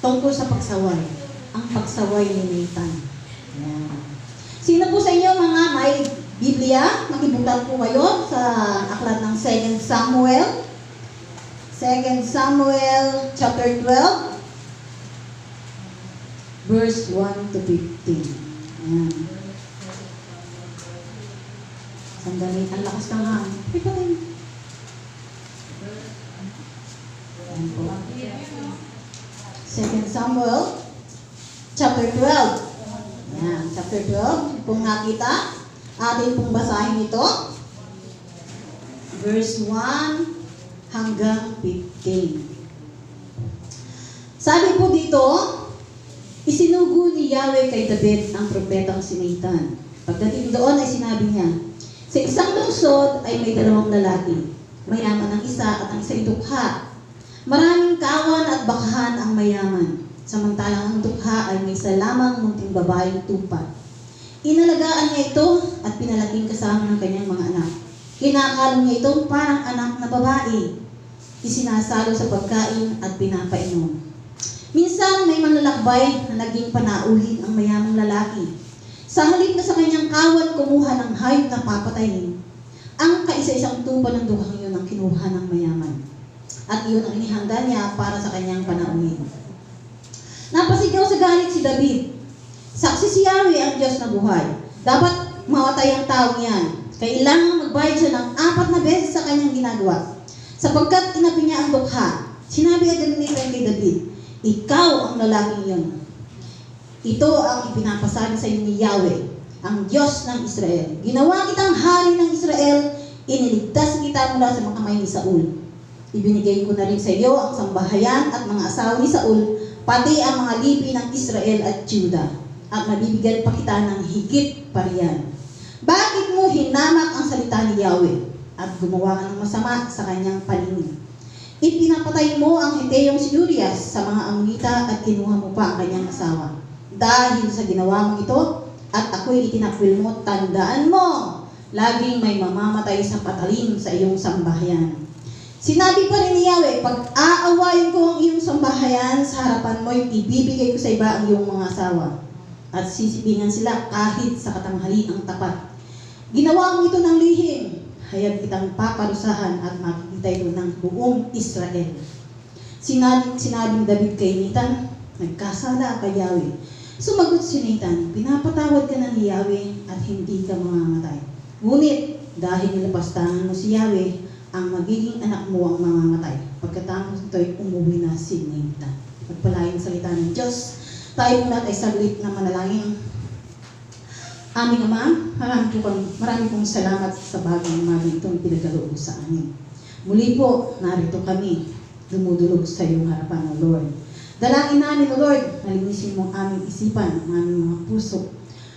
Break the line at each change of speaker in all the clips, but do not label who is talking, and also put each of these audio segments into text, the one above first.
tungkol sa pagsaway. Ang pagsaway ni Nathan. Ayan. Sino po sa inyo mga may Biblia? Makibutan po kayo sa aklat ng 2 Samuel. 2 Samuel chapter 12 verse 1 to 15. Ayan. Sandali, ang lakas ng hangin. Pipatin. Ayan po. 2 Samuel chapter 12. Ayan, chapter 12. Kung nakita, atin pong basahin ito. Verse 1 hanggang 15. Sabi po dito, isinugo ni Yahweh kay David ang propetang si Nathan. Pagdating doon ay sinabi niya, sa isang lungsod ay may dalawang lalaki. Mayaman ang isa at ang isa ay dukha. Maraming kawan at bakahan ang mayaman. Samantalang ang dukha ay may isa lamang munting babaeng tupa. Inalagaan niya ito at pinalaking kasama ng kanyang mga anak. Kinakalong niya ito parang anak na babae. Isinasalo sa pagkain at pinapainom. Minsan may manlalakbay na naging panauhin ang mayamang lalaki. Sa halip na sa kanyang kawan kumuha ng hayop na papatayin, ang kaisa-isang tupa ng dukhang iyon ang kinuha ng mayaman. At iyon ang inihanda niya para sa kanyang panauhin. Napasigaw sa galit si David. Saksi si Yahweh ang Diyos na buhay. Dapat mawatay ang taong yan. Kailangan magbayad siya ng 4 na beses sa kanyang ginagawa. Sapagkat inapi niya ang dukha. Sinabi agad ni kay David, ikaw ang lalaking iyon. Ito ang ipinapasabi sa iyo ni Yahweh, ang Diyos ng Israel. Ginawa kitang hari ng Israel, iniligtas kita mula sa mga kamay ni Saul. Ibinigay ko na rin sa iyo ang sambahayan at mga asawa ni Saul, pati ang mga lipi ng Israel at Judah. At mabibigyan pa kita ng higit pa riyan. Bakit mo hinamak ang salita ni Yahweh at gumawa ka ng masama sa kanyang paningin? Ipinapatay mo ang Heteyong si Urias sa mga Ammonita at kinuha mo pa ang kanyang asawa. Dahil sa ginawa mong ito at ako'y itinakwil mo, tandaan mo, laging may mamamatay sa patalim sa iyong sambahayan. Sinabi pa rin ni Yahweh, pag-aawayin ko ang iyong sambahayan sa harapan mo, ibibigay ko sa iba ang iyong mga asawa. At sisipingan sila kahit sa katanghali ang tapat. Ginawa mo ito ng lihim, hayag kitang paparusahan at makikita ito ng buong Israel. Sinabing David kay Nathan, nagkasala kay Yahweh. Sumagot si Nathan, pinapatawad ka na ni Yahweh at hindi ka mamamatay. Ngunit dahil nilapastangan mo si Yahweh, ang magiging anak mo ang mamamatay. Pagkatapos ito'y umuwi na si Nathan. Pagpalain salita ng Diyos, tayo muna ay saglit na manalangin. Aming Ama, marami pong salamat sa bagong umaga itong pinagkaloob sa amin. Muli po, narito kami, dumudulog sa iyong harapan, O Lord. Dalangin namin, O Lord, nalinisin mo ang aming isipan, ang aming mga puso,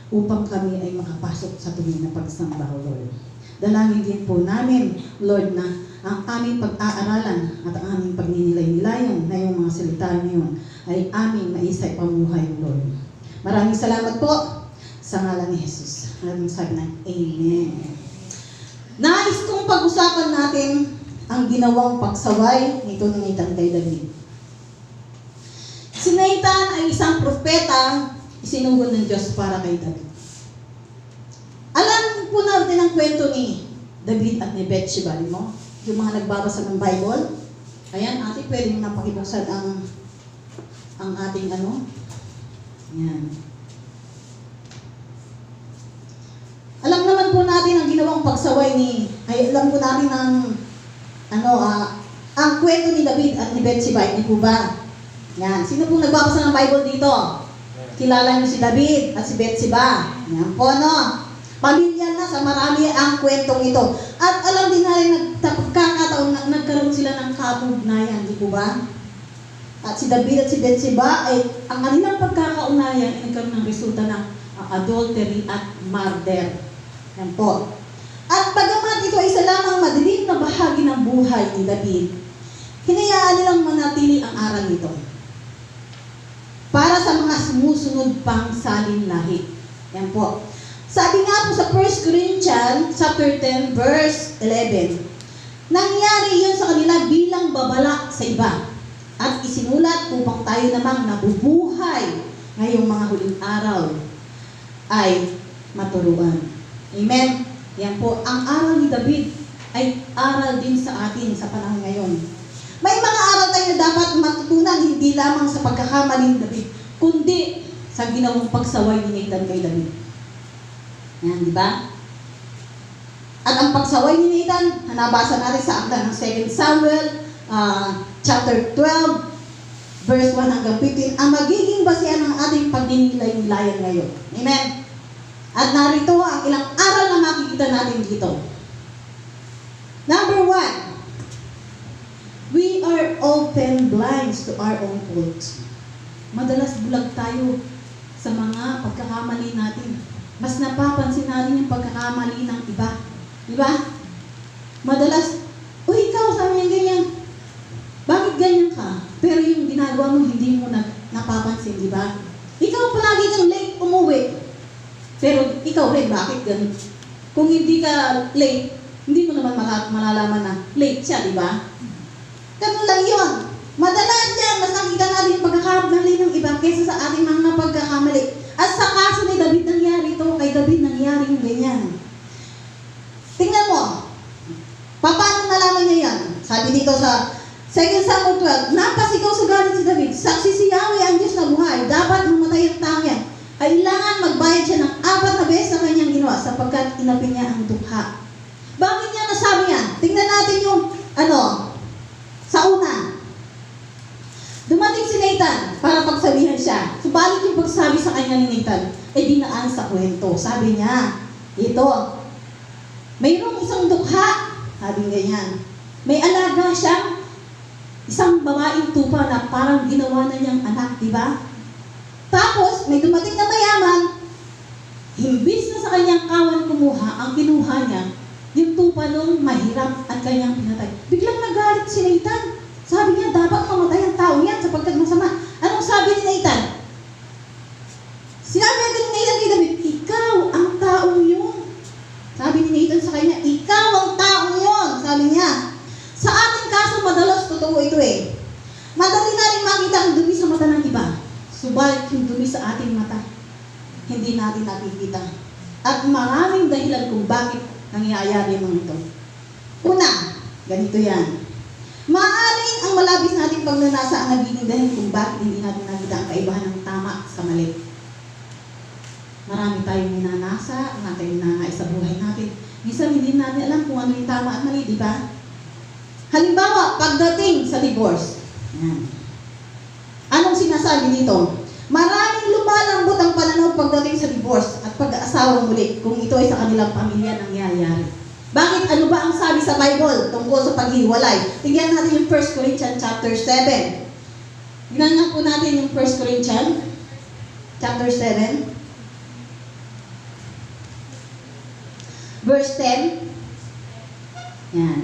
upang kami ay makapasok sa tunay na pagsamba, O Lord. Dalangin din po namin, Lord, na ang aming pag-aaralan at ang aming pagninilay-nilayan na yung mga salita niyon ay aming maisay pamuhay, O Lord. Maraming salamat po sa ngalan ni Jesus. Maraming sabi ng Amen. Nais kong pag-usapan natin ang ginawang pagsaway nito ni Nathan kay David. Si Nathan ay isang propeta isinugo ng Diyos para kay David. Alam po natin ang kwento ni David at ni Bathsheba, mo? Yung mga nagbabasa ng Bible. Ayan, ate, pwede mo na pakibuksan ang ating ano. Ayan. Alam naman po natin ang ginawang pagsaway alam po natin ang kwento ni David at ni Bathsheba, hindi po ba? Yan. Sino pong nagbabasa ng Bible dito? Kilala niyo si David at si Bathsheba. Yan po, no? Pamilya na sa marami ang kwentong ito. At alam din natin, pagkakataon na nagkaroon sila ng kapugnayan, di po ba? At si David at si Bathsheba ay ang kanilang pagkakaunayan ay nagkaroon ng resulta ng adultery at murder. Yan po. At bagamat ito ay isa lamang madilim na bahagi ng buhay ni David, hinayaan nilang manatili ang aral nito para sa mga sumusunod pang salin lahi. Yan po. Sabi nga po sa 1 Corinthians chapter 10 verse 11, nangyari yun sa kanila bilang babala sa iba at isinulat upang tayo namang nabubuhay ngayong mga huling araw ay maturuan. Amen? Yan po, ang aral ni David ay aral din sa atin sa panahon ngayon. May mga aral tayo na dapat matutunan hindi lamang sa pagkakamali ni David, kundi sa ginawang pagsaway ni Nathan kay David. Yan, di ba? At ang pagsaway ni Nathan, nabasa natin sa akda ng 2 Samuel, chapter 12, verse 1 hanggang 15, ang magiging basehan ng ating pagninilay-nilayan ngayon. Amen? At narito ang ilang aral na makikita natin dito. Number 1, we are often blind to our own faults. Madalas bulag tayo sa mga pagkakamali natin. Mas napapansin natin yung pagkakamali ng iba. Di ba? Madalas, ikaw, sabi niya ganyan. Bakit ganyan ka? Pero yung ginagawa mo, hindi mo napapansin, di ba? Ikaw palagi kang late umuwi. Pero ikaw rin, bakit ganun? Kung hindi ka late, hindi mo naman malalaman na late siya, di ba? Ganun lang yun. Madalas yan, mas nakita natin yung pagkakamali ng iba kaysa sa ating mga pagkakamali. At sa kaso ni David nangyari ito, kay David nangyari yung ganyan. Tingnan mo, paano nalaman niya yan? Sabi dito sa 2 Samuel 12, napasigaw sa galit si David, saksi si Yahweh ang Diyos na buhay, dapat mamatay ang taong yan. Kailangan magbayad siya ng 4 na beses sa kanyang ginawa sapagkat inapin niya ang dukha. Bakit niya nasabi yan? Tingnan natin yung, sa una. Dumating si Nathan para pagsabihan siya. Subalit yung pagsabi sa kanya ni Nathan, ay dinaan sa kwento. Sabi niya, ito, mayroong isang dukha. Sabi ganyan. May alaga siyang isang babaeng tupa na parang ginawa na niyang anak, di ba? Tapos, may dumating na mayaman, imbis na sa kanyang kawan kumuha, ang kinuha niya, yung tupa nung mahirap at kanyang pinatay. Biglang nagalit si Nathan. Sabi niya, dapat mamatay ang tao yan sapagkat masama. Anong sabi ni Nathan? Sinabi niya ni Nathan kay David, ikaw ang taong yun. Sabi ni Nathan sa kanya, ikaw ang taong yun. Sabi niya, sa ating kaso, madalas totoo ito eh. Madali na rin makita ang dumi sa mata ng iba. Subalit yung dumi sa ating mata, hindi natin nakikita. At maraming dahilan kung bakit nangyayari mga ito. Una, ganito yan. Maaaring ang malabis nating pagnanasa ang nagiging dahilan kung bakit hindi natin nakita ang kaibahan ng tama sa mali. Marami tayong minanasa, marami tayong minanay sa buhay natin. Minsan hindi natin alam kung ano yung tama at mali, di ba? Halimbawa, pagdating sa divorce. Yan. Anong sinasabi dito? Maraming lumalambot ang pananaw pagdating sa divorce at pag-aasawa muli kung ito ay sa kanilang pamilya nangyayari. Bakit? Ano ba ang sabi sa Bible tungkol sa paghiwalay? Tingnan natin yung 1 Corinthians chapter 7. Tingnan nga po natin yung 1 Corinthians chapter 7. Verse 10. Yan.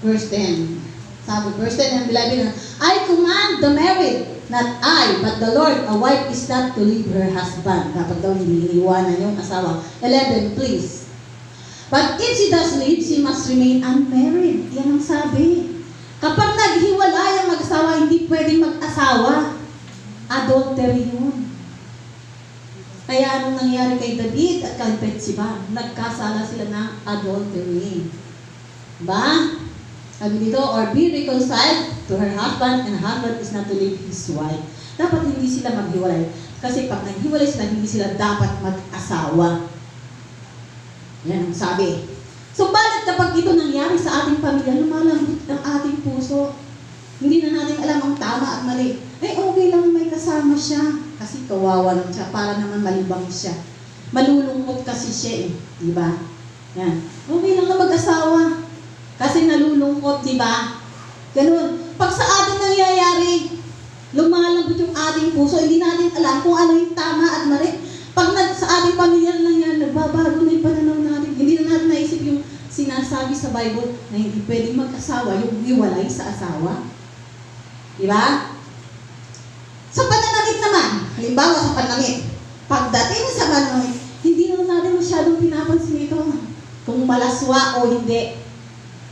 Verse 10. Sabi, verse 10 ang bilabin na, I command the married, not I, but the Lord, a wife is not to leave her husband. Kapag daw hindi iniwanan yung asawa. 11, please. But if she does leave, she must remain unmarried. Yan ang sabi. Kapag naghiwalay ang mag-asawa, hindi pwedeng mag-asawa. Adultery yun. Kaya anong nangyari kay David at kay Bathsheba? Nagkasala sila ng adultery. Ba? Sabi dito, or be reconciled to her husband, and her husband is not to leave his wife. Dapat hindi sila maghiwalay. Kasi pag naghiwalay sila, hindi sila dapat mag-asawa. Yan ang sabi. So, bakit kapag ito nangyari sa ating pamilya, lumalambot ang ating puso? Hindi na natin alam ang tama at mali. Okay lang may kasama siya. Kasi kawawa lang siya. Para naman malibang siya. Malulungkot kasi siya eh. Diba? Yan. Okay lang na mag-asawa. Kasi nalulungkot, diba? Ganun. Pag sa atin nangyayari, lumalambot yung ating puso, hindi natin alam kung ano yung tama at mali. Pag sa ating pamilya lang yan, nagbabago na yung pananaw natin. Hindi na natin naisip yung sinasabi sa Bible na hindi pwedeng mag-asawa, yung iwalay sa asawa. Diba? Sa pananamit naman, halimbawa sa pananamit, pagdating sa pananamit, hindi na natin masyadong pinapansin ito kung malaswa o hindi.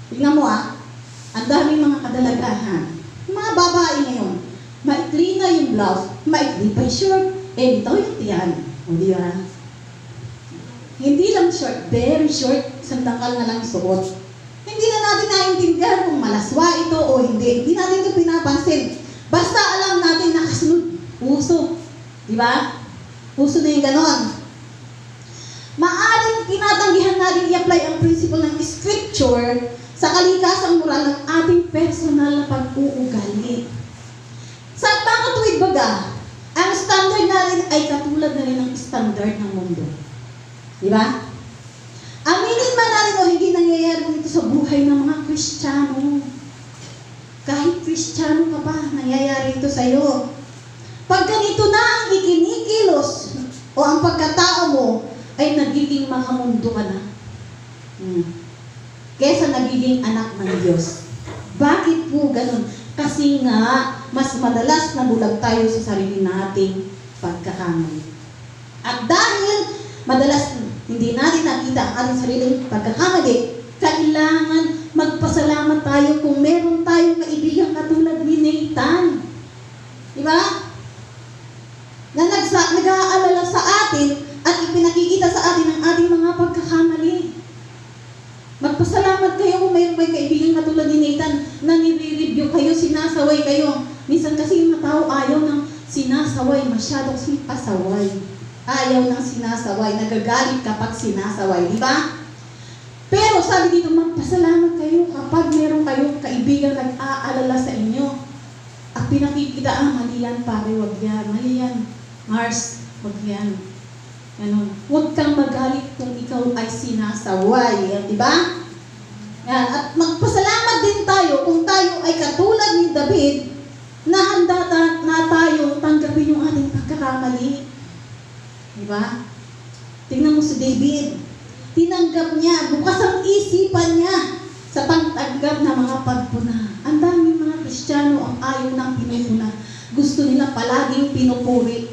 Tingnan mo ang daming mga kadalagahan. Mga babae ngayon, nga yung blouse, maikli pa yung short, eh ito yung tiyan. O di ba? Hindi lang short, very short, sandangkal na lang suot. Hindi na natin naiintindihan kung malaswa ito o hindi. Hindi natin ito pinapansin. Basta alam natin nakasunod uso. Di ba? Uso na yung ganon. Maaring tinatanggihan natin i-apply ang principle ng scripture sa kalikasang moral ng ating personal na pag-uugali. Sa pangkatuwid baga, ang standard natin ay katulad na rin ng standard ng mundo. Di ba? Aminin man natin o hindi nangyayari dito sa buhay ng mga Kristiyano. Kahit Kristiyano ka pa, nangyayari ito sa iyo. Pag ganito na ang ikinikilos o ang pagkatao mo, ay nagiging makamundo ka na. Kesa nagiging anak ng Diyos. Bakit po ganun? Kasi nga, mas madalas na bulag tayo sa sarili nating pagkakamali. At dahil madalas hindi natin nakita ang ating sariling pagkakamali, kailangan magpasalamat tayo kung meron tayong kaibigan katulad ni Nathan. Di ba? Na nag-aalala sa atin at ipinakikita sa atin ang ating mga pagkakamali. Magpasalamat kayo kung may kaibigan katulad ni Nathan na nire-review kayo, sinasaway kayo. Minsan kasi yung tao ayaw ng sinasaway, masyadong pasaway. Ayaw ng sinasaway, nagagalit kapag sinasaway, di ba? Pero sabi dito, magpasalamat kayo kapag meron kayong kaibigan nag-aalala sa inyo. At pinakikita, mali yan pare, wag yan, mali yan. Mars, wag yan. Ganun. Huwag kang magalit kung ikaw ay sinasaway. Di ba? Yan. At magpasalamat din tayo kung tayo ay katulad ni David na handa na tayo tanggapin yung ating pagkakamali. Di ba? Tingnan mo si David. Tinanggap niya, bukas ang isipan niya sa pagtanggap ng mga pagpuna. Ang daming mga Kristiyano ang ayaw ng pinupuna. Gusto nila palaging pinupuri.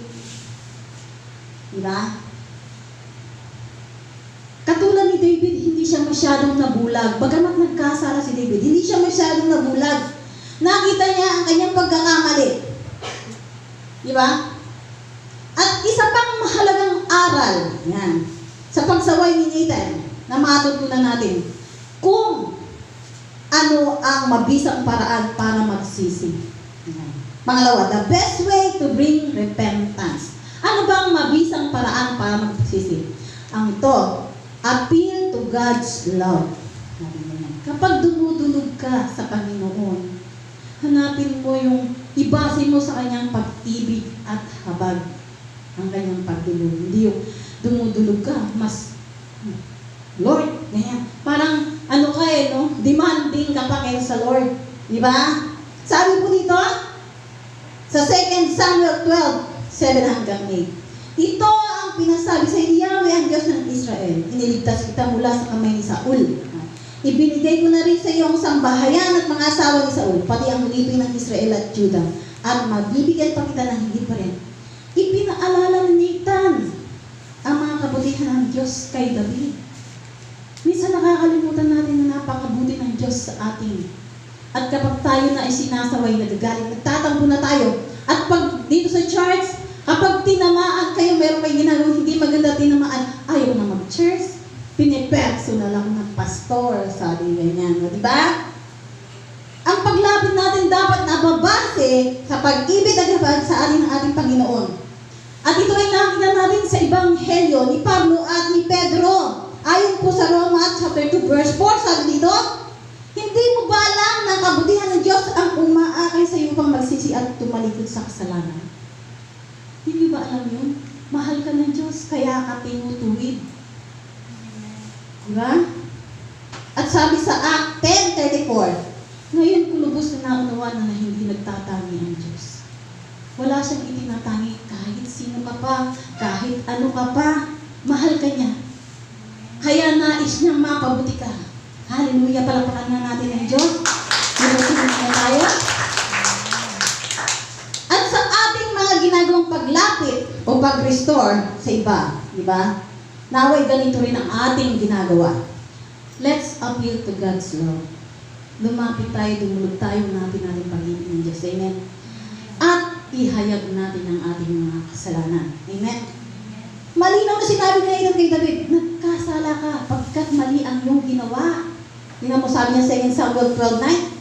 Di ba? Katulad ni David, hindi siya masyadong nabulag. Bagamat nagkasala si David, hindi siya masyadong nabulag. Nakita niya ang kanyang pagkakamali. Di ba? At isa pang mahalagang aral, yan, sa pagsaway ni Nathan, na matutunan natin, kung ano ang mabisang paraan para magsisi. Yan. Pangalawa, the best way to bring repentance. Ano ba ang mabisang paraan para magsisi? Ang ito, appeal to God's love. Kapag dumudulog ka sa Panginoon, hanapin mo yung ibase mo sa kanyang pag-ibig at habag ang kanyang pagdulog. Hindi yung dumudulog ka, mas Lord, ganyan. Parang ano ka no? Demanding ka pa kayo sa Lord. Di ba? Sabi po dito, sa 2 Samuel 12:7-8. Ito ang pinasabi sa Yahweh, ang Diyos ng Israel. Iniligtas kita mula sa kamay ni Saul. Ibinigay ko na rin sa iyo ang sambahayan at mga asawa ni Saul, pati ang lipin ng Israel at Judah. At mabibigyan pa kita ng higit pa rin. Ipinaalala ni Nathan ang mga kabutihan ng Diyos kay David. Minsan nakakalimutan natin na napakabuti ng Diyos sa atin. At kapag tayo na ay sinasaway, nagagalit, nagtatampo na tayo. At pag dito sa church, kapag tinamaan kayo, meron kayo ginagawa hindi maganda tinamaan, ayaw na mag-church. Piniperso na lang ng pastor, sabi ganyan. Di ba? Ang paglapit natin dapat nababase sa pag-ibig at habag sa atin ng ating Panginoon. At ito ay nakita natin sa Ebanghelyo ni Pablo at ni Pedro. Ayon po sa Roma chapter 2 verse 4, sabi dito, hindi mo ba alam na kabutihan ng Diyos ang umaakay sa iyo upang magsisi at tumalikod sa kasalanan? Hindi ba alam yun? Mahal ka ng Diyos, kaya ka tinutuwid. Diba? At sabi sa Act 10:34, ngayon ko lubos na naunawa na hindi nagtatangi ang Diyos. Wala siyang itinatangi kahit sino ka pa, kahit ano ka pa, mahal ka niya. Kaya nais niyang mapabuti ka. Hallelujah, palapakan na natin ang Diyos. Sinusunod na tayo. At sa ating mga ginagawang paglapit o pag-restore sa iba, di ba? Naway ganito rin ang ating ginagawa. Let's appeal to God's love. Lumapit tayo, dumulog tayo, hanapin natin pag-ibig ng Diyos. Amen. At ihayag natin ang ating mga kasalanan. Amen? Malinaw na sinabi na kay David, nagkasala ka pagkat mali ang iyong ginawa. Tingnan mo, sabi niya 2 Samuel 12:9,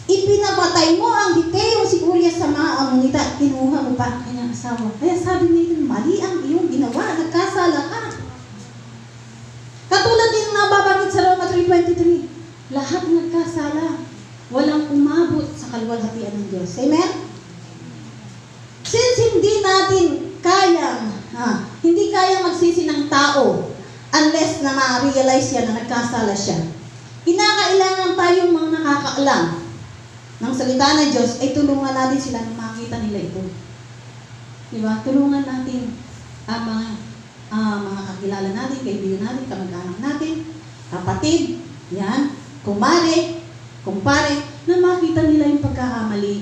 ipinapatay mo ang Hiteo si Urias sa mga Amonita at kinuha mo pa ang kanyang asawa. Kaya sabi niya, mali ang iyong ginawa, nagkasala ka. Katulad din nababanggit sa Roma 3:23, lahat nagkasala, walang umabot sa kaluwalhatian ng Diyos. Amen? Since hindi natin hindi kayang magsisi ng tao unless na ma-realize yan na nagkasala siya, kinakailangan tayong mga nakakaalam ng salita ng Diyos ay tulungan natin sila na makita nila ito. Diba? Tulungan natin ang mga kakilala natin, kaibigan natin, kamag-anak natin, kapatid, yan, kumare, kumpare, na makita nila yung pagkakamali.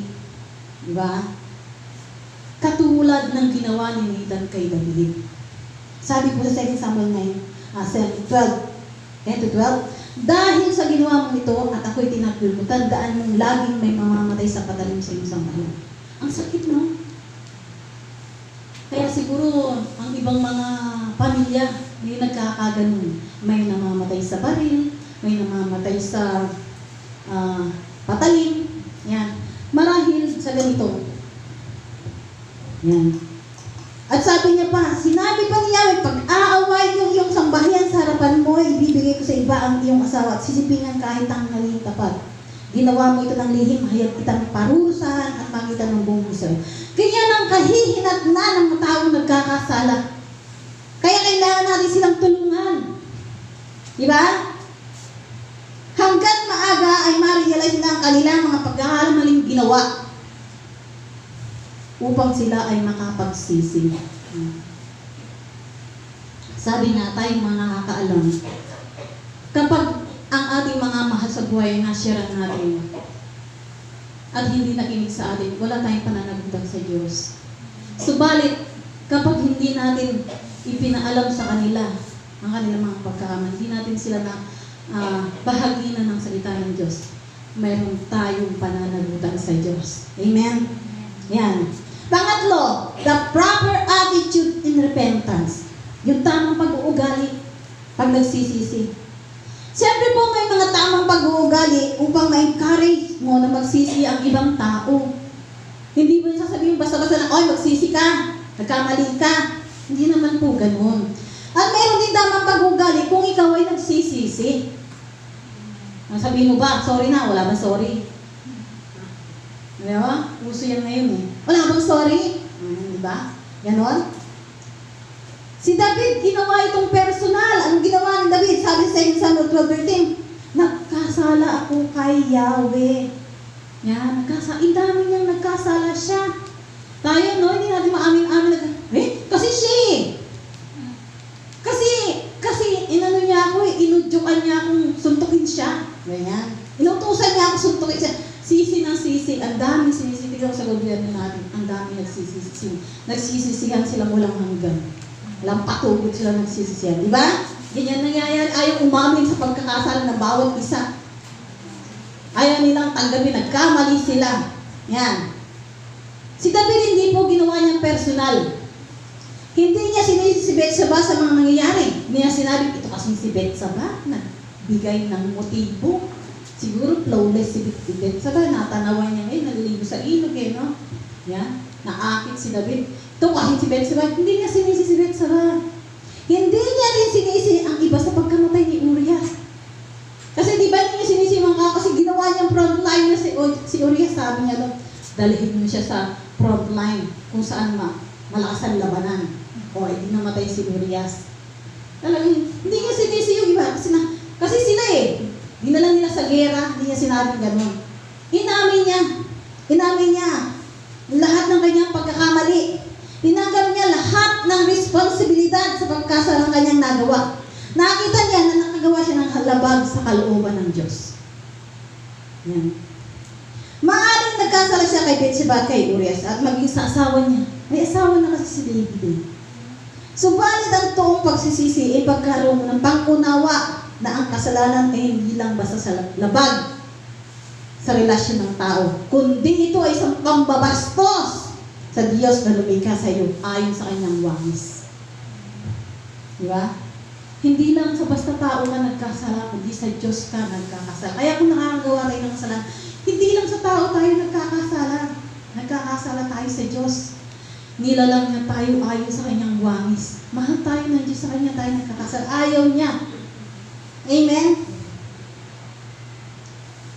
Diba? Katulad ng ginawa ni Nathan kay David. Sabi po sa 2 Samuel 12, dahil sa ginawa mong ito at ako'y tinakbil mo, tandaan mong laging may mamamatay sa patalim sa iyong sambayan. Ang sakit, no? Kaya siguro, ang ibang mga pamilya, hindi nagkakaganon. May namamatay sa baril, may namamatay sa patalim. Yan. Marahil sa ganito. Yan. At sabi niya pa, sinabi pa niya, pag-aaway yung iyong sambahian sa harapan mo, ibibigay ko sa iba ang iyong asawa at sisipingan kahit ang haling tapat. Ginawa mo ito ng lihim, hayag kitang parusahan at makita ng buong Israel. Kaya nang kahihinat na ng mga taong nagkakasala. Kaya kailangan natin silang tulungan. Diba? Hanggat maaga ay ma-realize na ang kanilang mga pagkakamaling ginawa upang sila ay makapagsisi. Sabi nga tayong mga nakakaalam, kapag ang ating mga mahal sa buhay na share natin at hindi nakinig sa atin, wala tayong pananagutan sa Diyos. Subalit, kapag hindi natin ipinaalam sa kanila ang kanilang mga pagkakamali, hindi natin sila na bahaginan ng salita ng Diyos, mayroon tayong pananagutan sa Diyos. Amen? Yan. Pangatlo, the proper attitude in repentance. Yung tamang pag-uugali pag nagsisisi. Siyempre po may mga tamang pag-uugali upang ma-encourage mo na magsisi ang ibang tao. Hindi mo sasabihin basta-basta na, oy, magsisi ka, nagkamali ka. Hindi naman po ganun. At mayroon din tamang pag-uugali kung ikaw ay nagsisisi. Sabihin mo ba, sorry na, wala ba sorry? Diba? Uso yan ngayon eh. Wala bang sorry? Diba? Ganon? Si David, ginawa itong personal. Anong ginawa ni David? Sabi sa 2 Samuel 12:13, nagkasala ako kay Yahweh. Yan, ang dami niyang nagkasala siya. Tayo, no? Hindi natin maamin-amin. Kasi siya eh. Kasi, inano niya ako eh. Inudyukan niya akong suntukin siya. Ganyan. Inutusan niya akong suntukin siya. Sisi ng sisi, ang daming sinisitigaw sa gobyerno natin, ang daming nagsisisihan sila walang hanggan. Walang patugod sila nagsisisihan. Diba? Ganyan nangyayari. Ayaw umamin sa pagkakasala ng bawat isa. Ayaw nilang tanggapin, nagkamali sila. Yan. Si David hindi po ginawa niyang personal. Hindi niya sinisi si Betsaba sa mga nangyayari. Hindi niya sinabi, ito kasi si Betsaba, nagbigay ng motibo. Siguro flawless si Betsaba, natanawan niya ngayon, naliligo sa ilog eh, no? Yan, naakit si David. Ito kasi si Betsaba, hindi niya sinisi si Betsaba. Hindi niya rin sinisi ang iba sa pagkamatay ni Urias. Kasi di ba niya sinisi mga kasi ginawa niyang frontline na si Urias, sabi niya doon, dalhin mo siya sa frontline kung saan malakas ang labanan. O, hindi namatay si Urias. Talagang, hindi niya sinisi yung iba kasi sila eh. Dinala nila sa gera, hindi niya sinabing gano'n. Inamin niya lahat ng kanyang pagkakamali. Tinanggap niya lahat ng responsibilidad sa pagkasala ng kanyang nagawa. Nakita niya na nakagawa siya ng halabag sa kalooban ng Diyos. Yan. Maaaring nagkasala siya kay Betsaba at kay Urias at maging sa asawa niya. May asawa na kasi si David eh. Subalit ang toong pagsisisi ay pagkaroon ng pangkunawa na ang kasalanan ay hindi lang basta sa labag sa relasyon ng tao, kundi ito ay isang pambabastos sa Diyos na lumikha sa iyo ayon sa kanyang wangis. Di ba? Hindi lang sa basta tao ka nagkasala, kundi sa Diyos ka nagkakasala. Kaya kung nakakagawa tayo ng kasalanan, hindi lang sa tao tayo nagkakasala. Nagkakasala tayo sa Diyos. Nilalang niya tayo ayon sa kanyang wangis. Mahal tayo ng Diyos, sa kanya tayo nagkakasala. Ayaw niya. Amen?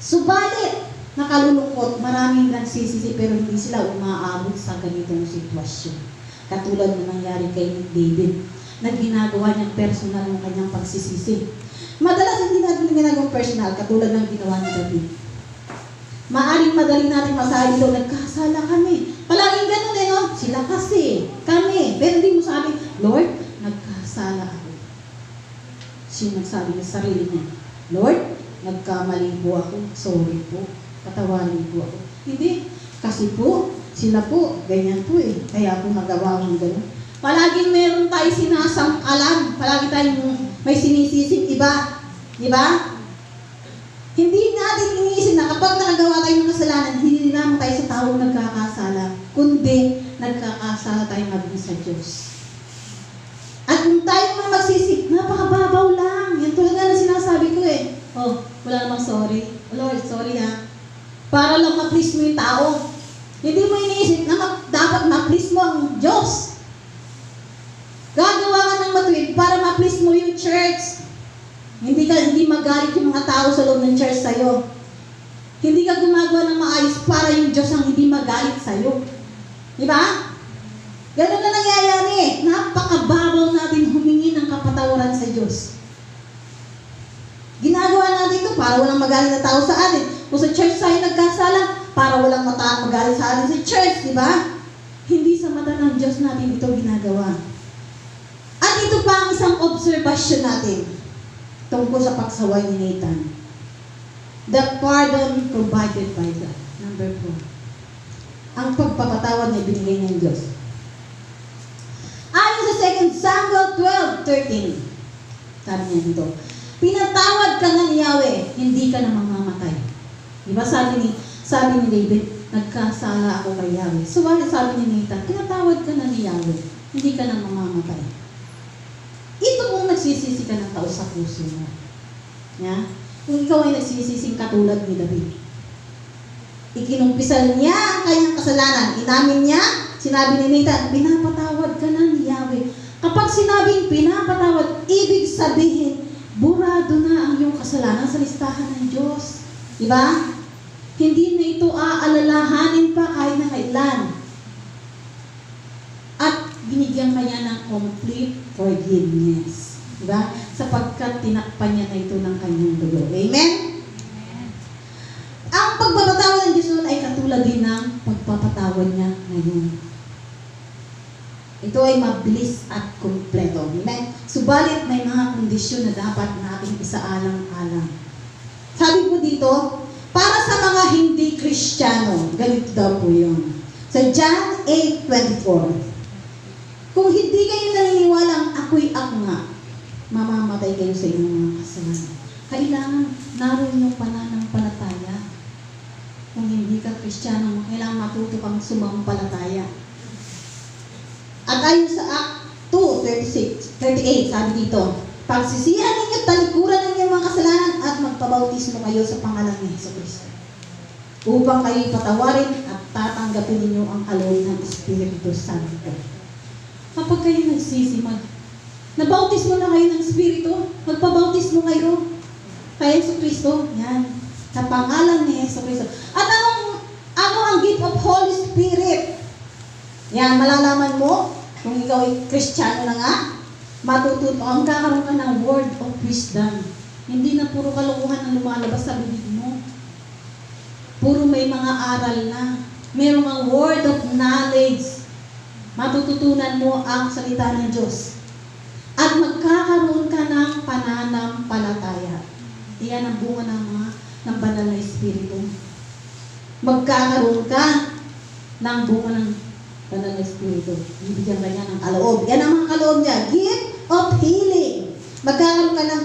Subalit, nakalulungkot, maraming nagsisisi pero hindi sila umaabot sa ganitong sitwasyon. Katulad na nangyari kay David, na ginagawa niyang personal ng kanyang pagsisisi. Madalas hindi natin ginagawang personal, katulad ng ginawa ni David. Maaring madali natin masabi doon, nagkasala kami. Palaging ganun no? Sila kasi, kami. Pero hindi mo sabi, Lord, nagkasala ako. Siya nagsabi sa sarili niya, Lord, nagkamali po ako, sorry po, patawarin po ako. Hindi, kasi po, sila po, ganyan po kaya po nagawa ng ganun. Palaging meron tayo sinasangkalan, palagi tayong may sinisising iba, di ba? Hindi natin iniisip na kapag nakagawa tayo ng kasalanan, hindi naman tayo sa taong nagkakasala, kundi nagkakasala tayo maging sa Diyos. At kung tayo mga magsisik, napakababaw lang. Yan tulad na sinasabi ko Oh, wala namang sorry. Oh, Lord, sorry ha. Para lang ma-please mo yung tao. Hindi mo iniisip na dapat ma-please mo ang Diyos. Gagawa ka ng matuwid para ma-please mo yung church. Hindi magalit yung mga tao sa loob ng church sa'yo. Hindi ka gumagawa ng maayos para yung Diyos ang hindi magalit sa'yo. Di ba? Ganun na nangyayari. Napakababaw natin humingi ng kapatawaran sa Diyos. Ginagawa natin ito para walang magalit na tao sa atin. Kung sa church tayo nagkasala, para walang magalit sa atin sa church, di ba? Hindi sa mata ng Diyos natin ito ginagawa. At ito pa ang isang observation natin tungkol sa pagsaway ni Nathan. The pardon provided by God. Number 4. Ang pagpapatawad na ibinigay ng Diyos. Ayon sa 2 Samuel 12:13, sabi niya dito, pinatawad ka na ni Yahweh, hindi ka na mamamatay. Diba sabi ni David, nagkasala ako kay Yahweh. So sabi ni Nathan, pinatawad ka na ni Yahweh, hindi ka na mamamatay. Ito kung nagsisisi ka ng tao sa puso mo. Yeah? Kung ikaw ay nagsisising katulad ni David. Ikinumpisal niya ang kanyang kasalanan. Inamin niya, sinabi ni Nathan, pinapatawad ka na ni Yahweh. Kapag sinabing pinapatawad, ibig sabihin, burado na ang iyong kasalanan sa listahan ng Diyos. Diba? Hindi na ito aalalahanin pa kahit na kailan. At binigyan ka niya ng complete forgiveness. Diba? Sapagkat tinakpan niya na ito ng kanyang dugo. Amen? Ang pagpapatawad ng Diyos noon ay katulad din ng pagpapatawad niya ngayon. Ito ay mabilis at kumpleto. Amen? Subalit may mga kondisyon na dapat nating isaalang-alang. Sabi po dito, para sa mga hindi Kristiyano, ganito daw po yun. Sa John 8:24, kung hindi kayo naniniwalang ako'y ako nga, mamamatay kayo sa inyong mga kasalanan. Kailangan naroon yung pananampalataya. Kung hindi ka Kristiyano, kailangan matuto kang sumampalataya. At ayon sa Act 2:38, sabi dito, pagsisihan ninyo, talikuran ninyo mga kasalanan at magpabautismo kayo sa pangalan ni Jesucristo. Upang kayo'y patawarin at tatanggapin ninyo ang kaloob ng Espiritu Santo. Kapag kayo nagsisimag, nabautismo na kayo ng Espiritu, magpabautismo kayo kay Jesucristo. Yan. Sa pangalan ni Jesucristo. At ano ang gift of Holy Spirit? Yan, malalaman mo kung ikaw ay Kristiyano na nga, matututo ang kakaroon ka ng word of wisdom. Hindi na puro kalokohan ang lumalabas sa bibig mo. Puro may mga aral na. Mayroong ang word of knowledge. Matututunan mo ang salita ng Diyos. At magkakaroon ka ng pananampalataya. Iyan ang bunga ng banal na Espiritu. Magkakaroon ka ng bunga ng banal na Espiritu. Bibigyan ka niya ng kaloob. Yan ang mga kaloob niya. Gift of healing. Magkakaroon ka ng,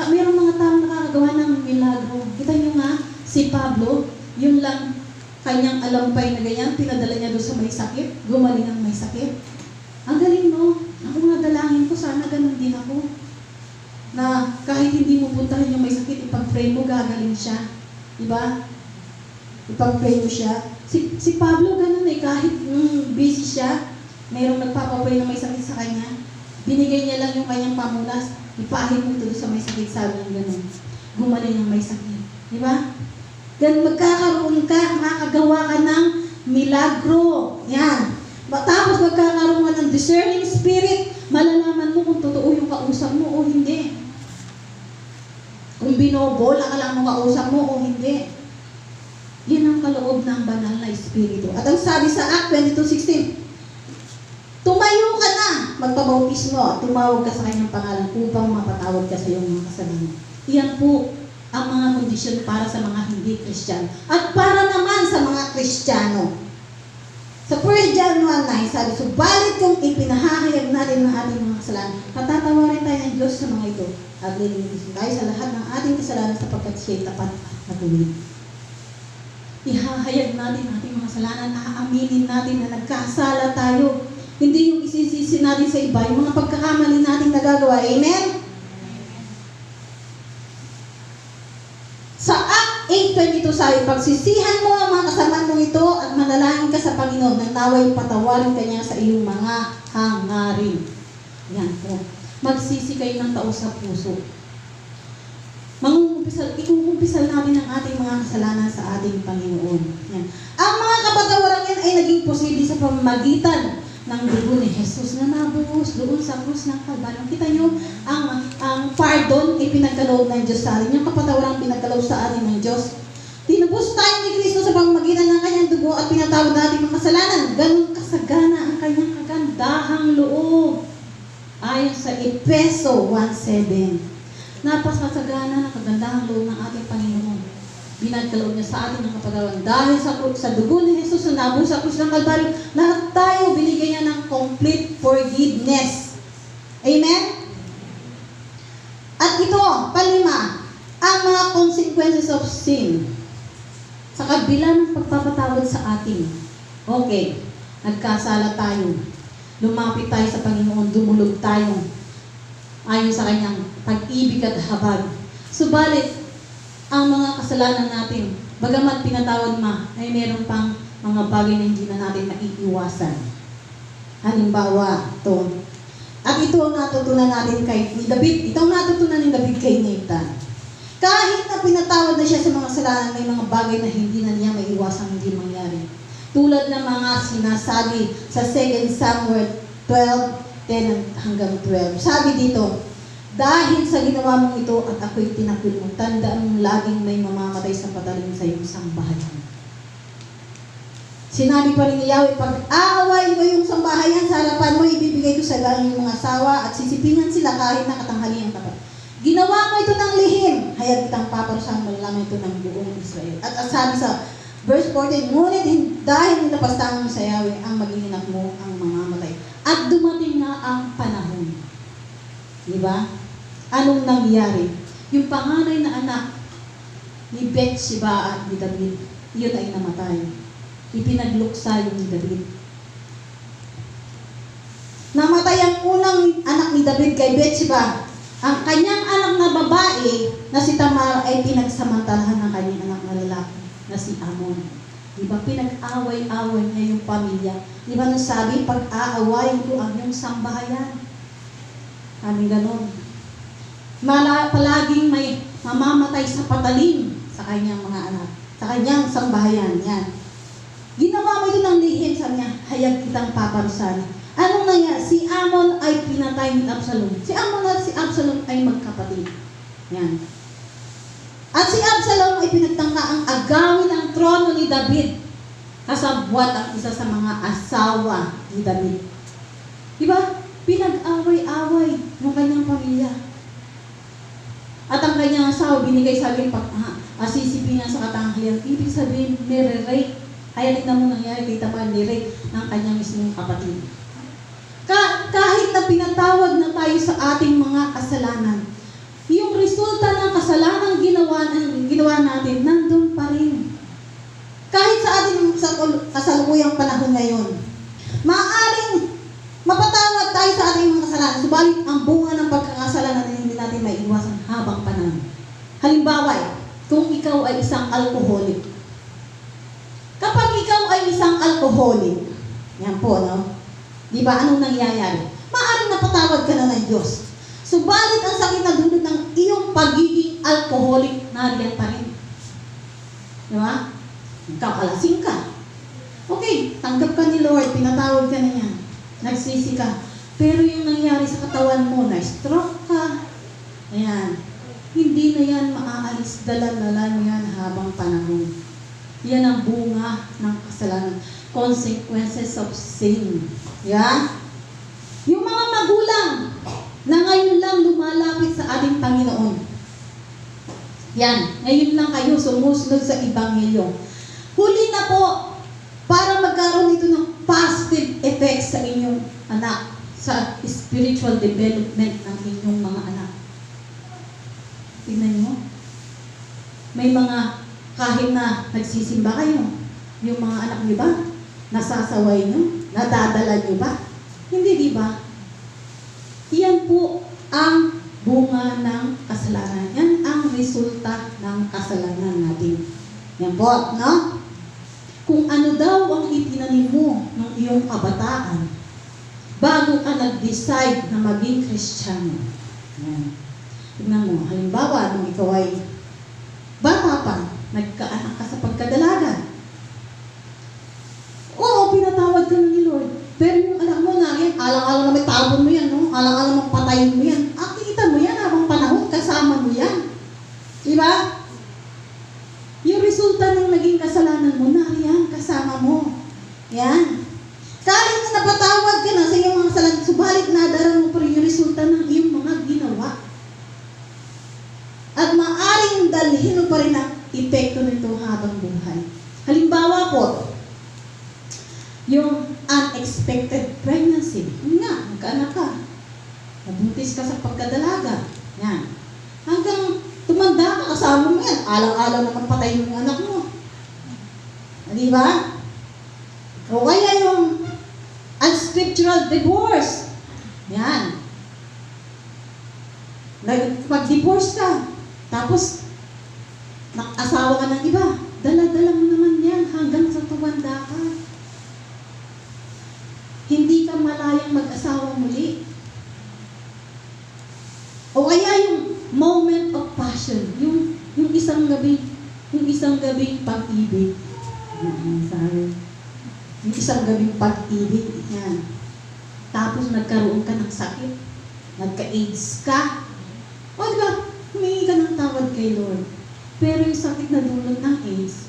mayroong mga taong nakakagawa ng milagro. Kita niyo nga, si Pablo, yun lang, kanyang alampay na ganyan, pinadala niya doon sa may sakit, gumaling ang may sakit. Ang galing, no? Ako nga dalangin ko, sana ganun din ako. Na kahit hindi mo puntahan yung may sakit, ipag-pray mo, gagaling siya. Diba? Ipag-pray mo siya. Si Pablo ganun eh, kahit busy siya, mayroong nagpapapray na may sakit sa kanya, binigay niya lang yung kanyang pamunas, ipahin mo ito sa may sakit, sabi niya ganun. Gumaling ang may sakit. Diba? Then magkakaroon ka, makakagawa ka ng milagro. Yan. Tapos magkakaroon ka ng discerning spirit, malalaman mo kung totoo yung kausap mo o hindi. Kung binobola ka lang ng kausap mo o hindi. Yan ang kaloob ng banal na espiritu. At ang sabi sa Act 22:16, tumayo ka na, magpabautismo at tumawag ka sa kanyang pangalan upang mapatawad ka sa iyong mga kasalanan. Iyan po ang mga kondisyon para sa mga hindi Kristiyano. At para naman sa mga Kristiyano. Sa 1 John 1:9, sabi, subalit kung ipinahahayag natin ng ating mga kasalanan, patatawarin tayo ng Diyos sa mga ito at lilinisin tayo sa lahat ng ating kasalanan sapagkat siya'y tapat at matuwid. Ihahayag natin ang ating mga kasalanan, aaminin natin na nagkasala tayo. Hindi yung isisisi natin sa iba, yung mga pagkakamali natin nagagawa. Amen? Sa Act 8:22 sabi, pagsisihan mo ang mga kasamaan mong ito at manalangin ka sa Panginoon na naway patawarin ka niya sa iyong mga hangarin. Yan po. Magsisi kayo ng tao sa puso. Ikukumpisal natin ang ating mga kasalanan sa ating Panginoon. Yan. Ang mga kapatawaran yan ay naging posible sa pamamagitan ng dugo ni Jesus na nabuhos doon sa krus ng Kalbaryo. Kita nyo, ang pardon ay pinagkaloob ng Diyos sa atin. Yung kapatawaran pinagkaloob sa atin ng Diyos. Tinubos tayo ni Kristo sa pamamagitan ng kanyang dugo at pinatawad natin mga kasalanan. Ganun kasagana ang kanyang kagandahang loob. Ayon sa Efeso 1:7. Napakasagana ng kagandahang loob ng ating Panginoon. Binagkaloob niya sa atin ng kapatawaran. Dahil sa dugo ni Jesus na nabuhos sa krus ng Kalbaryo, lahat tayo binigyan niya ng complete forgiveness. Amen? At ito, palima, ang mga consequences of sin. Sa kabila ng pagpapatawad sa atin. Okay, nagkasala tayo. Lumapit tayo sa Panginoon, dumulog tayo. Ayon sa kanyang pag-ibig at habag. Subalit, ang mga kasalanan natin, bagamat pinatawad ay meron pang mga bagay na hindi na natin maiiwasan. Halimbawa, ito. At ito ang natutunan natin ni David. Ito ang natutunan ni David kay Nathan. Kahit na pinatawad na siya sa mga kasalanan, may mga bagay na hindi na niya maiiwasan hindi mangyari. Tulad ng mga sinasabi sa 2 Samuel 12:10 hanggang 12. Sabi dito, dahil sa ginawa mong ito at ako'y tinakil mo, tandaan mong laging may mamamatay sa patalim sa iyong sambahayan. Sinabi pa rin ni Yahweh, pag aaway mo yung sambahayan sa harapan mo, ibibigay ko sa langit yung mga asawa at sisipingan sila kahit na katanghaliang tapat. Ginawa mo ito ng lihim, hayag kitang paparusahan mo lang ito ng buong Israel. At sabi sa verse 14, ngunit dahil nitapastangan mo sa Yahweh, ang maging anak mo ang mamamatay. At dumating na ang panahon. Diba? Anong nangyari? Yung panganay na anak ni Bathsheba at ni David, yun ay namatay. Ipinagluksa yung ni David. Namatay ang unang anak ni David kay Bathsheba. Ang kanyang anak na babae na si Tamar ay pinagsamantalahan ng kanyang anak na lalaki na si Amon. Diba? Pinag-away-away niya yung pamilya. Diba nung sabi, pag-aawayin ko ang iyong sambahayan. Aming ganon. Palaging may mamamatay sa patalim sa kanyang mga anak. Sa kanyang sambahayan. Yan. Ginawa mo ito ng lihim, sabi niya, hayag kitang paparusahan. Anong nangyari? Si Amon ay pinatay ni Absalom. Si Amon at si Absalom ay magkapatid. Yan. At si Absalom ay pinagtangka ang agawin ang trono ni David. Kasabwat ang isa sa mga asawa ni David. Diba? Pinag-away-away ng kanyang pamilya. At ang kanyang asawa, binigay sa akin asisipingan sa katanghalian. Ibig sabihin, nire-rape. Kaya rin na mo nangyari kay Tamar, nire-rape ng kanyang mismong kapatid. Kahit na pinatawad na tayo sa ating mga kasalanan, yung resulta ng kasalanan ginawa natin, nandun pa rin. Kahit sa ating kasalukuyang panahon ngayon. Maaaring mapatawad tayo sa ating mga kasalanan, subalit ang bunga ng pagkakasalanan ay hindi natin maiiwasan habang panahon. Halimbawa, kung ikaw ay isang alcoholic. Kapag ikaw ay isang alcoholic, yan po, no? Di ba, anong nangyayari? Maaaring napatawad ka na ng Diyos. Subalit ang sakit na dulot ng iyong pagiging alcoholic, nariyan pa rin. Di ba? Kakalasing ka. Okay, tanggap ka ni Lord, pinatawad ka na niya. Nagsisi ka. Pero yung nangyari sa katawan mo, na-stroke ka. Ayan. Hindi na yan maaalis. Dalan-dalan mo yan habang panahon. Yan ang bunga ng kasalanan. Consequences of sin. Yan. Yung mga magulang na ngayon lang lumalapit sa ating Panginoon. Yan. Ngayon lang kayo sumusunod sa Ebanghelyo. Huli na po para magkaroon ito ng positive effects sa inyong anak, sa spiritual development ng inyong mga anak. Tingnan nyo. May mga kahit na nagsisimba kayo, yung mga anak nyo ba? Nasasaway nyo? Nadadala nyo ba? Hindi, di ba? Yan po ang bunga ng kasalanan. Yan ang resulta ng kasalanan natin. Yan po, no? Kung ano daw ang itinanim mo ng iyong kabataan bago ka nag-decide na maging Kristiyano. Yan. Tignan mo, halimbawa, nung ikaw ay bata pa, nagkaanak ka sa pagkadalaga. Oo, pinatawad ka ni Lord. Pero yung anak mo na yan, alang-alang na may tabon mo yan, no? Alang-alang na patayin mo yan. Akita mo yan habang panahon, kasama mo yan. Diba? Yung resulta ng naging kasalanan mo, nariyan, kasama mo. Yan. Kahit na napatawad ka na sa iyong mga kasalanan, subalit nadara mo pa rin yung resulta ng iyong mga ginawa. At maaring dalhin mo pa rin ang epekto nito habang buhay. Halimbawa po, yung unexpected pregnancy. Yun nga, magkaanak ka. Nabuntis ka sa pagkadalaga. Yan. Hanggang tumanda ka, kasama mo yan. Alang-alang naman patayin mo yung anak mo. Di ba? O kaya yung unscriptural divorce. Yan. Pag-divorce ka, tapos nakasawa ka ng iba. Dala-dala mo naman yan hanggang sa tumanda ka. Hindi ka malayang mag-asawa muli. O kaya yung moment of passion, yung isang gabi pag-ibig. Yung isang gabing pag-ibig, yan. Tapos nagkaroon ka ng sakit, nagka-AIDS ka. O diba, humingi ka ng tawad kay Lord. Pero yung sakit na dulot ng AIDS,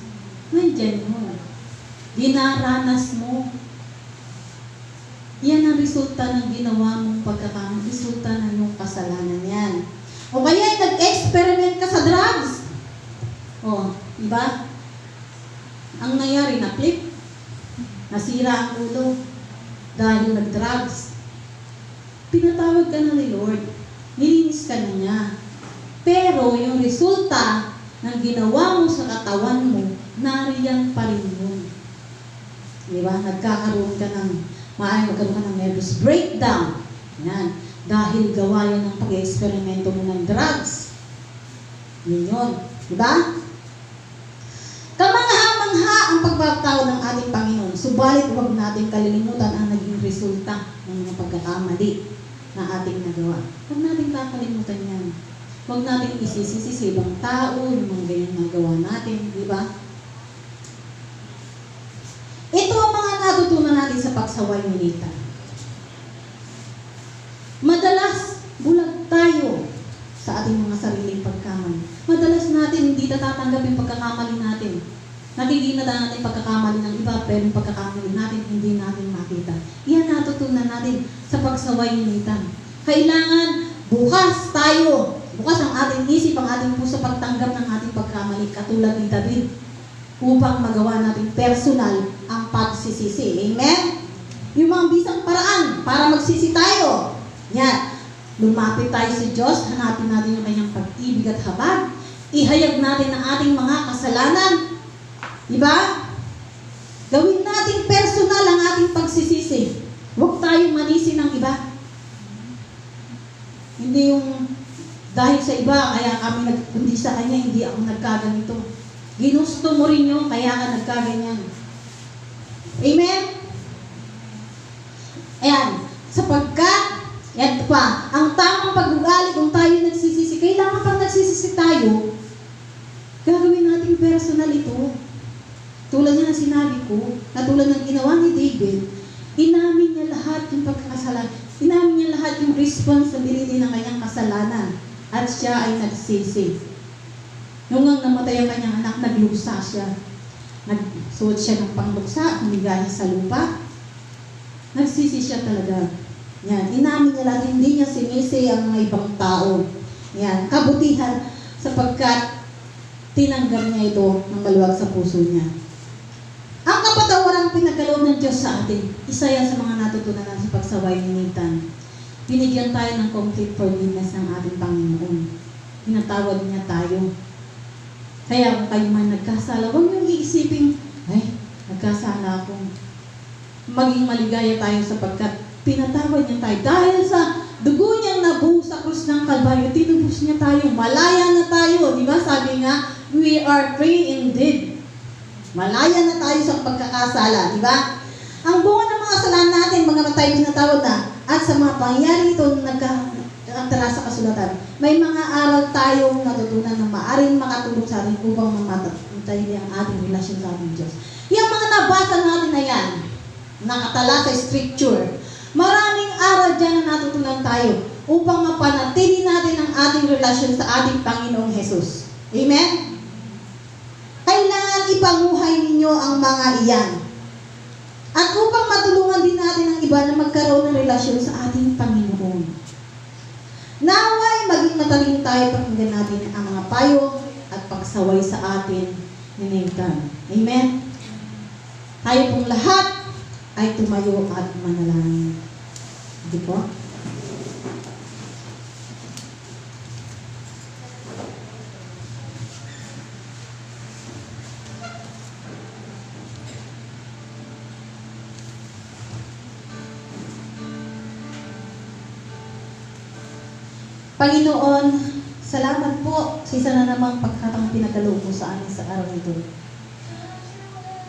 nandyan mo. Dinaranas mo. Yan ang resulta ng ginawa mong pagkakamali, resulta ng iyong kasalanan yan. O kaya nag-experiment ka sa drugs. O, diba? Ang nangyari, na-flip. Nasira ang ulo dahil nag-drugs. Pinatawag ka na ni Lord. Nilinis ka na niya. Pero yung resulta ng ginawa mo sa katawan mo, nariyan pa rin yun. Diba? Nagkakaroon ka ng maaaring magkaroon ka ng nervous breakdown. Yan. Dahil gawa yan ng pag-eksperimento mo ng drugs. Yun yun. Diba? Kamangha-mangha ang pagpapatawad ng ating Panginoon. Subalit huwag natin kalilimutan ang naging resulta ng mga pagkakamali na ating nagawa. Huwag natin kakalimutan yan. Huwag natin isisisi sa ibang tao, yung mga ganyan nagawa natin. Diba? Ito ang mga natutunan natin sa pagsaway militar. Madalas, bulag tayo sa ating mga sariling pagkamali. Madalas natin hindi natatanggap yung pagkakamali natin. Nakikita natin pagkakamali ng iba, pero yung pagkakamali natin, hindi natin makita. Iyan natutunan natin sa pagsaway militar. Kailangan bukas tayo, bukas ang ating isip, ang ating puso pagtanggap ng ating pagkamali, katulad ni David, upang magawa natin personal ang pagsisisi. Amen? Yung mga bisang paraan para magsisi tayo. Yan. Lumapit tayo sa Diyos, hanapin natin yung kanyang pag-ibig at habag. Ihayag natin ang ating mga kasalanan. Diba? Gawin nating personal ang ating pagsisisi. Huwag tayong manisi ng iba. Hindi yung dahil sa iba, kaya kami kundi sa kanya, hindi ako nagkaganito. Ginusto mo rin yun, kaya ka nagkaganyan. Amen? Ayan. Sapagkat, yan pa, ang tamang pag-ugali kung tayo nagsisisi, kailangan pang nagsisisi tayo, gagawin natin personal ito. Tulad nga na sinabi ko, na tulad ng ginawa ni David, inamin niya lahat yung pagkakasalanan. Inamin niya lahat yung responsibility ng kanyang kasalanan. At siya ay nagsisi. Nung ang namatay ang kanyang anak, naglusa siya. Nagsuot siya ng pangluksa, humiga niya sa lupa. Nagsisi siya talaga. Yan. Inamin niya lahat, hindi niya sinisi ang mga ibang tao. Yan. Kabutihan sapagkat tinanggap niya ito ng maluwag sa puso niya. Ang kapatawarang pinagkaloob ng Diyos sa atin, isa yan sa mga natutunan natin sa pagsaway ni Nathan. Binigyan tayo ng complete forgiveness ng ating Panginoon. Pinatawad niya tayo. Kaya kung kayo man nagkasala, huwag niyong iisipin, ay, nagkasala ako. Maging maligaya tayo sapagkat pinatawad niya tayo. Dahil sa dugo niyang nabuhos sa krus ng Kalbaryo, tinubos niya tayo. Malaya na tayo. Di ba? Sabi nga, we are free indeed. Malaya na tayo sa pagkakasala. Di ba? Ang bunga ng mga kasalanan natin, mga tayo pinatawad na, at sa mga pangyayari ito nagkatala sa kasulatan, may mga aral tayong natutunan na maaaring makatulong sa atin upang mamatay ang ating relasyon sa ating Diyos. Yung mga nabasa natin na yan, nakatala sa scripture, maraming aral dyan na natutunan tayo upang mapanatili natin ang ating relasyon sa ating Panginoong Jesus. Amen? Kailangan ipanguhay ninyo ang mga iyan. At upang matulungan din natin ang iba na magkaroon ng relasyon sa ating Panginoon. Naway, maging matalino tayo pakinggan natin ang mga payo at pagsaway sa atin ni Nathan. Amen? Tayo pong lahat ay tumayo at manalangin. Hindi po? Panginoon, salamat po sa isa na namang pagkakataong pinagkaloob mo sa amin sa araw nito.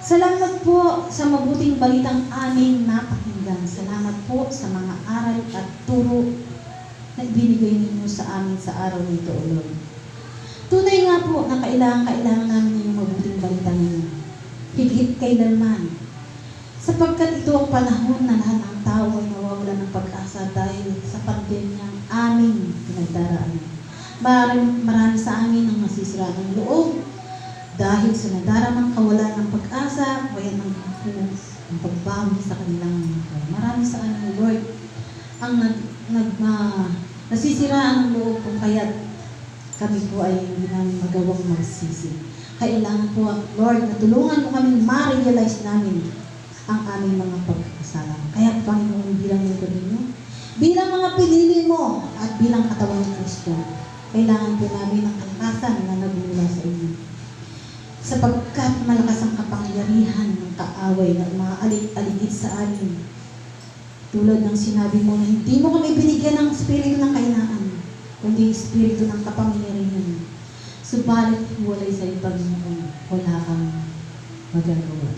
Salamat po sa mabuting balitang aming napakinggan. Salamat po sa mga aral at turo na ibinigay ninyo sa amin sa araw nito, O Lord. Tunay nga po na kailangan namin yung mabuting balita ninyo. Higit kailanman. Sapagkat ito ang panahon na lahat ng tao ay nawawala ng pag-asa dahil sa pandemyang aming pinagdaraan. Marami sa amin ang nasisira ng loob dahil sa nadaramang kawalan ng pag-asa o yan ang pagbawi sa kanilang mga. Marami sa amin, Lord, ang nasisiraan ng loob kung kaya't kami po ay hindi namin magawang magsisi. Kailangan po, Lord, na tulungan mo kami ma-realize namin ang aming mga pagkakasala. Kaya, Panginoon, bilang lingkod ninyo, bilang mga pinili mo, at bilang katawan ng Kristo, kailangan po namin ng kalakasan na nagmula sa inyo. Sapagkat malakas ang kapangyarihan ng kaaway na umaalig-aligid sa amin. Tulad ng sinabi mo na hindi mo kami binigyan ng espiritu ng kahinaan, kundi espiritu ng kapangyarihan. Subalit, walay sa iyo, Panginoon, wala kang magagawa.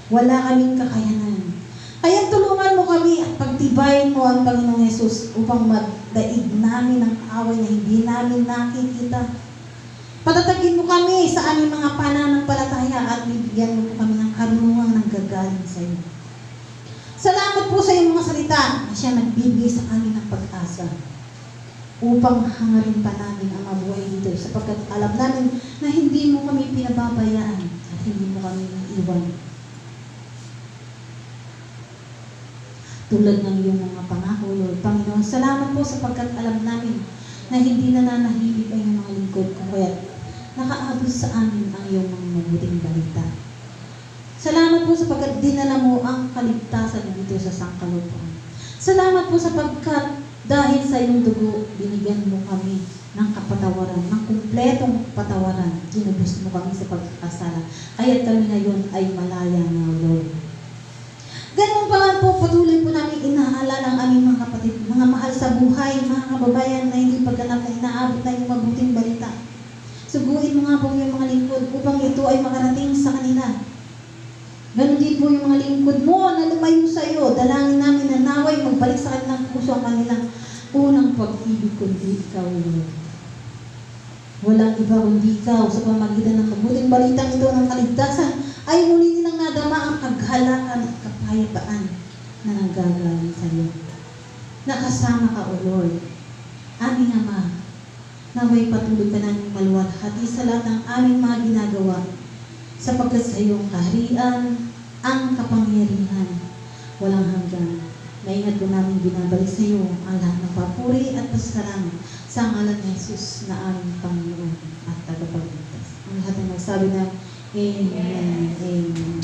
Wala kaming kakayanan. Kaya tulungan mo kami at pagtibayin mo ang Panginoong Yesus upang magdaig namin ang away na hindi namin nakikita. Patatagin mo kami sa aming mga pananampalataya at bibigyan mo po kami ng karunungan ng gagaling sa iyo. Salamat po sa iyong mga salita na siya nagbibigay sa amin ng pag-asa upang hangarin pa namin ang mabuhay dito sapagkat alam namin na hindi mo kami pinababayaan at hindi mo kami iwan. Tulad ng iyong mga pangako, Lord. Panginoon, salamat po sapagkat alam namin na hindi nananahimik ang iyong mga lingkod kung kaya nakaabot sa amin ang iyong mga mabuting balita. Salamat po sapagkat dinala mo ang kaligtasan dito sa sangkalupaan. Salamat po sapagkat dahil sa iyong dugo, binigyan mo kami ng kapatawaran, ng kumpletong kapatawaran. Ginubos mo kami sa pagkakasala. Kaya't kami ngayon ay malaya na kababayan na hindi pagganap na inaabot na yung mabuting balita. Suguin mo nga po yung mga lingkod upang ito ay makarating sa kanila. Ganon din po yung mga lingkod mo na lumayo sa iyo. Dalangin namin na naway magbalik sa kanilang puso ang kanilang unang pag-ibig kundi ikaw, Lord. Walang iba kundi ikaw sa pamagitan ng mabuting balitang ito ng kaligtasan ay muli nilang nadama ang kaghalakan at kapayapaan na nanggagaling sa iyo. Nakasama ka, O Lord. Aming Ama, naway patuloy ka namin maluwalhati sa lahat ng aming mga ginagawa sapagkat sa iyong kaharian ang kapangyarihan walang hanggan. Maingat ko namin binabalik sa iyo ang lahat ng papuri at pasalamat sa ngalan ni Jesus na aming Panginoon at tagapagligtas. Ang lahat ng magsabi na Amen. Amen.